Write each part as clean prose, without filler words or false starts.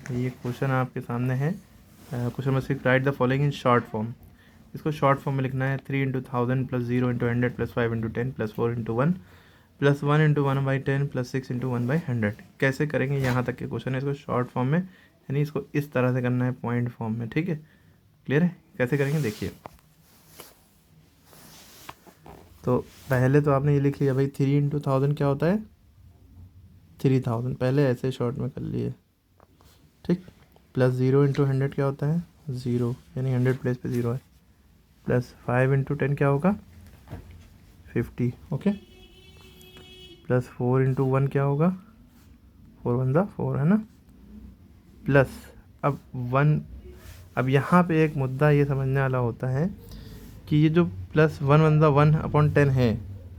ये क्वेश्चन आपके सामने है। Question number 6, right the following in short form. इसको शॉर्ट फॉर्म में लिखना है। 3 × 1000 + 0 × 100 + 5 × 10 + 4 × 1 + 1 × 1/10 + 6 × 1/100। कैसे करेंगे, यहाँ तक के क्वेश्चन है। इसको शॉर्ट फॉर्म में यानी इसको इस तरह से करना है, पॉइंट फॉर्म में। ठीक है, क्लियर है? कैसे करेंगे देखिए। तो पहले तो आपने ये लिख लिया भाई 3 × 1000 क्या होता है 3000, पहले ऐसे शॉर्ट में कर लिए। ठीक, + 0 × 100 क्या होता है 0, यानी 100 प्लेस पे 0 है। + 5 × 10 क्या होगा 50। ओके, + 4 × 1 क्या होगा 4 × 1 4 है ना। प्लस अब 1, अब यहाँ पे एक मुद्दा ये समझने वाला होता है कि ये जो +1 × 1/10 है,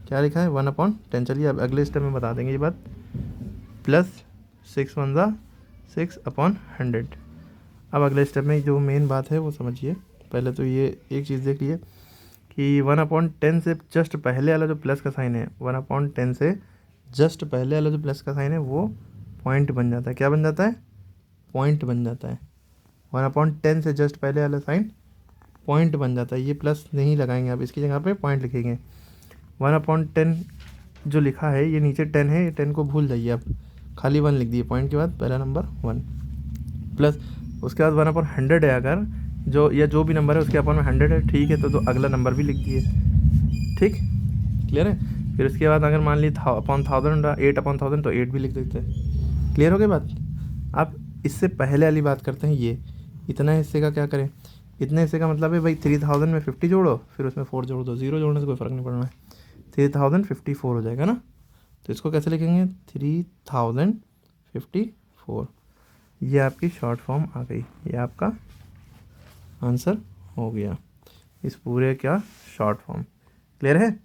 क्या लिखा है 1/10। चलिए अब अगले स्टेप में बता देंगे ये बात। +6 × 6/100। अब अगले स्टेप में जो मेन बात है वो समझिए। पहले तो ये एक चीज़ देख लिए कि 1/10 से जस्ट पहले वाला जो प्लस का साइन है, 1/10 से जस्ट पहले वाला जो प्लस का साइन है वो पॉइंट बन जाता है। क्या बन जाता है, पॉइंट बन जाता है। 1/10 से जस्ट पहले वाला साइन पॉइंट बन जाता है। ये प्लस नहीं लगाएंगे आप, इसकी जगह पे पॉइंट लिखेंगे। 1/10 जो लिखा है ये नीचे 10 है, ये 10 को भूल जाइए आप, खाली 1 लिख दिए पॉइंट के बाद, पहला नंबर 1। प्लस उसके बाद 1/100 है, अगर जो या जो भी नंबर है उसके अपन में 100 है, ठीक है, तो अगला नंबर भी लिख दिए। ठीक, क्लियर है? फिर उसके बाद अगर मान ली 1000 8/1000 तो 8 भी लिख देते हैं। क्लियर हो गई बात? आप इससे पहले वाली बात करते हैं। ये इतना हिस्से का क्या करें, इतने हिस्से का मतलब है भाई 3000 में 50 जोड़ो, फिर उसमें 4 जोड़ दो। 0 जोड़ने से कोई फ़र्क नहीं पड़ना है। 3054 हो जाएगा ना। तो इसको कैसे लिखेंगे 3054। ये आपकी शॉर्ट फॉर्म आ गई, ये आपका आंसर हो गया इस पूरे क्या शॉर्ट फॉर्म। क्लियर है?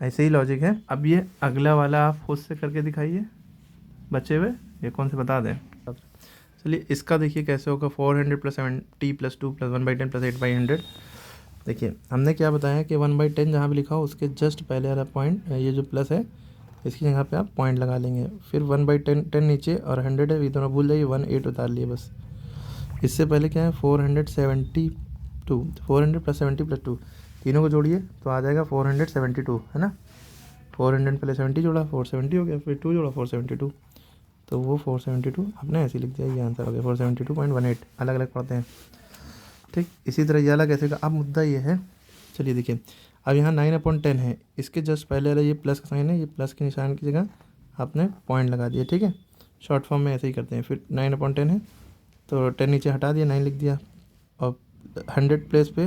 ऐसे ही लॉजिक है। अब ये अगला वाला आप खुद से करके दिखाइए बचे हुए, ये कौन से बता दें। चलिए इसका देखिए कैसे होगा। 400 + 70 + 2 + 1/10 + 8/100। देखिए हमने क्या बताया कि 1/10 जहाँ भी लिखा हो उसके जस्ट पहले वाला पॉइंट, ये जो प्लस है इसकी जगह पे आप पॉइंट लगा लेंगे। फिर 1/10 नीचे और 100 है, ये दोनों भूल जाइए, 1 8 उतार लिए बस। इससे पहले क्या है 472, 400 + 70 + 2, तीनों को जोड़िए तो आ जाएगा 472, है ना। 400 पहले 70 जोड़ा 470 हो गया, फिर 2 जोड़ा 472, तो वो 472 आपने ऐसे लिख दिया। ये आंसर हो गया 472.18। अलग अलग पढ़ते हैं। ठीक, इसी तरह ये अलग ऐसे का। अब मुद्दा ये है, चलिए देखिए, अब यहाँ 9/10 है, इसके जस्ट पहले वाला ये प्लस का साइन है, ये प्लस के निशान की जगह आपने पॉइंट लगा दिया। ठीक है, शॉर्ट फॉर्म में ऐसे ही करते हैं। फिर 9/10 है तो 10 नीचे हटा दिया, 9 लिख दिया। और 100 प्लेस पे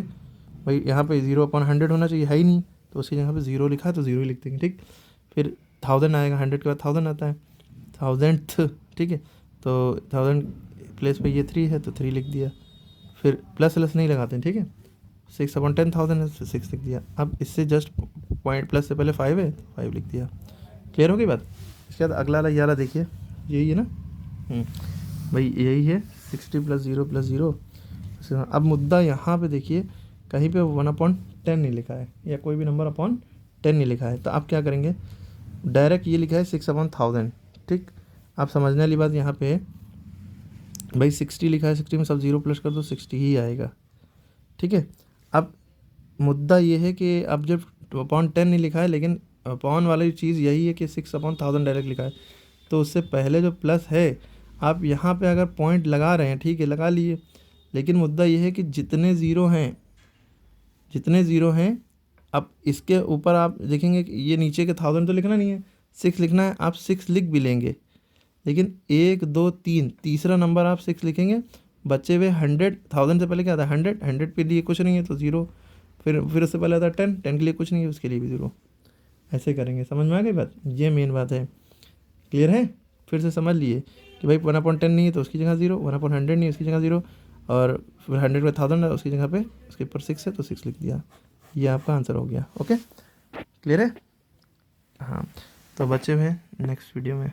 भाई यहाँ पे 0/100 होना चाहिए, है ही नहीं, तो उसकी जगह पे 0 लिखा है तो 0 ही लिख देंगे। ठीक, फिर 1000 आएगा, 100 के बाद 1000 आता है, 1000th। ठीक है, तो 1000 प्लेस पे ये 3 है तो 3 लिख दिया। फिर प्लस नहीं लगाते हैं। ठीक है, 6/10,000 है तो 6 लिख दिया। अब इससे जस्ट पॉइंट प्लस से पहले 5 है तो 5 लिख दिया। क्लियर हो गई बात? इसके बाद अगला वाला ये वाला देखिए, यही है ना भाई, यही है 60 + 0 + 0। अब मुद्दा यहाँ पे देखिए, कहीं पे 1/10 नहीं लिखा है या कोई भी नंबर अपॉन 10 नहीं लिखा है, तो आप क्या करेंगे, डायरेक्ट ये लिखा है 6/1000। ठीक, आप समझने वाली बात यहाँ पे भाई 60 लिखा है, 60 में सब 0 प्लस कर दो 60 ही आएगा। ठीक है, अब मुद्दा ये है कि अब जब 2/10 नहीं लिखा है, लेकिन अपॉन वाली चीज़ यही है कि 6/1000 डायरेक्ट लिखा है, तो उससे पहले जो प्लस है आप यहाँ पे अगर पॉइंट लगा रहे हैं, ठीक है लगा लिए, लेकिन मुद्दा ये है कि जितने ज़ीरो हैं, अब इसके ऊपर आप देखेंगे कि ये नीचे के 1000 तो लिखना नहीं है, 6 लिखना है। आप 6 लिख भी लेंगे, लेकिन 1 2 3 तीसरा नंबर आप 6 लिखेंगे। बचे हुए 100, 1000 से पहले क्या आता है 100, 100 के लिए कुछ नहीं है तो 0, फिर उससे पहले आता है 10, 10 के लिए कुछ नहीं है उसके लिए भी 0। ऐसे करेंगे। समझ में आ गई बात? ये मेन बात है। क्लियर है? फिर से समझ लिए कि भाई 1/10 नहीं है तो उसकी जगह 0, 1/100 नहीं है उसकी जगह 0, और फिर 100 में 1000 है उसकी जगह पे उसके ऊपर 6 है तो 6 लिख दिया। ये आपका आंसर हो गया। ओके, क्लियर है? हाँ, तो बचे हुए नेक्स्ट वीडियो में